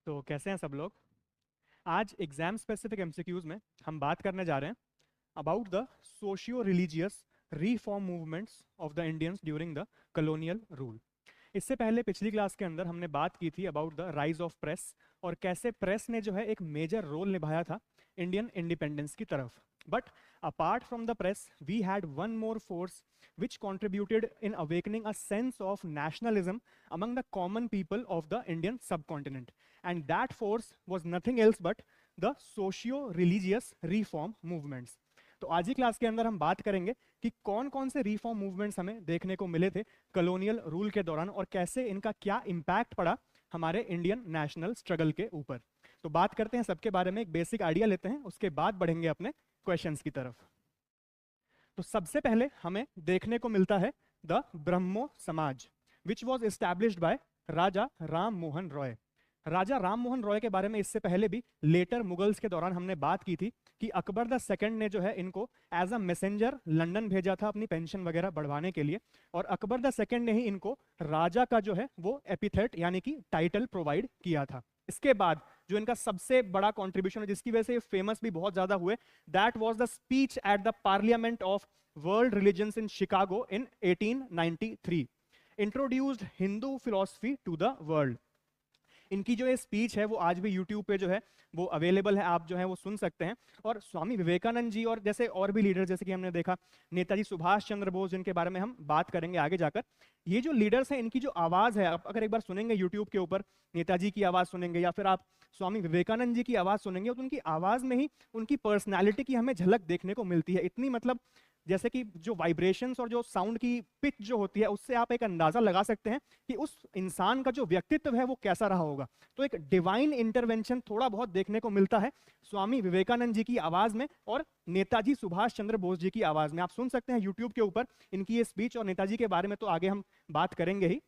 तो कैसे हैं सब लोग। आज एग्जाम स्पेसिफिक एमसीक्यूज में हम बात करने जा रहे हैं about the socio religious reform movements of the Indians during the colonial rule. इससे पहले पिछली क्लास के अंदर हमने बात की थी about the rise of press और कैसे प्रेस ने जो है एक मेजर रोल निभाया था इंडियन इंडिपेंडेंस की तरफ। But apart from the press we had one more force which contributed in awakening a sense of nationalism among the common people of the Indian subcontinent. And that force was nothing else but the socio-religious reform movements. तो आज ही class के अंदर हम बात करेंगे कि कौन कौन से रिफॉर्म मूवमेंट्स हमें देखने को मिले थे कॉलोनियल रूल के दौरान और कैसे इनका क्या इम्पैक्ट पड़ा हमारे इंडियन नेशनल स्ट्रगल के ऊपर। तो बात करते हैं सबके बारे में, एक बेसिक आइडिया लेते हैं, उसके बाद बढ़ेंगे अपने क्वेश्चंस की तरफ। तो सबसे पहले हमें देखने को मिलता है द ब्रह्मो समाज विच वॉज एस्टैब्लिश्ड बाय राजा राम मोहन रॉय। राजा राम मोहन रॉय के बारे में इससे पहले भी लेटर मुगल्स के दौरान हमने बात की थी कि अकबर द सेकंड ने जो है इनको एज अ मैसेंजर लंदन भेजा था अपनी पेंशन वगैरह बढ़वाने के लिए, और अकबर द सेकंड ने ही इनको राजा का जो है वो एपिथेट यानी कि टाइटल प्रोवाइड किया था। इसके बाद जो इनका सबसे बड़ा कंट्रीब्यूशन है जिसकी वजह से ये फेमस भी बहुत ज्यादा हुए, that was the speech at the parliament of world religions in Chicago in 1893, introduced Hindu philosophy to the world. इनकी जो ये स्पीच है वो आज भी यूट्यूब पे जो है वो अवेलेबल है, आप जो है वो सुन सकते हैं। और स्वामी विवेकानंद जी और जैसे और भी लीडर, जैसे कि हमने देखा नेताजी सुभाष चंद्र बोस, जिनके बारे में हम बात करेंगे आगे जाकर, ये जो लीडर्स हैं इनकी जो आवाज़ है, आप अगर एक बार सुनेंगे यूट्यूब के ऊपर नेताजी की आवाज़ सुनेंगे या फिर आप स्वामी विवेकानंद जी की आवाज़ सुनेंगे तो उनकी आवाज़ में ही उनकी पर्सनैलिटी की हमें झलक देखने को मिलती है। इतनी मतलब जैसे कि जो वाइब्रेशंस और जो साउंड की पिच जो होती है उससे आप एक अंदाजा लगा सकते हैं कि उस इंसान का जो व्यक्तित्व है वो कैसा रहा होगा। तो एक डिवाइन इंटरवेंशन थोड़ा बहुत देखने को मिलता है स्वामी विवेकानंद जी की आवाज में और नेताजी सुभाष चंद्र बोस जी की आवाज में। आप सुन सकते हैं यूट्यूब के ऊपर इनकी ये स्पीच, और नेताजी के बारे में तो आगे हम बात करेंगे ही।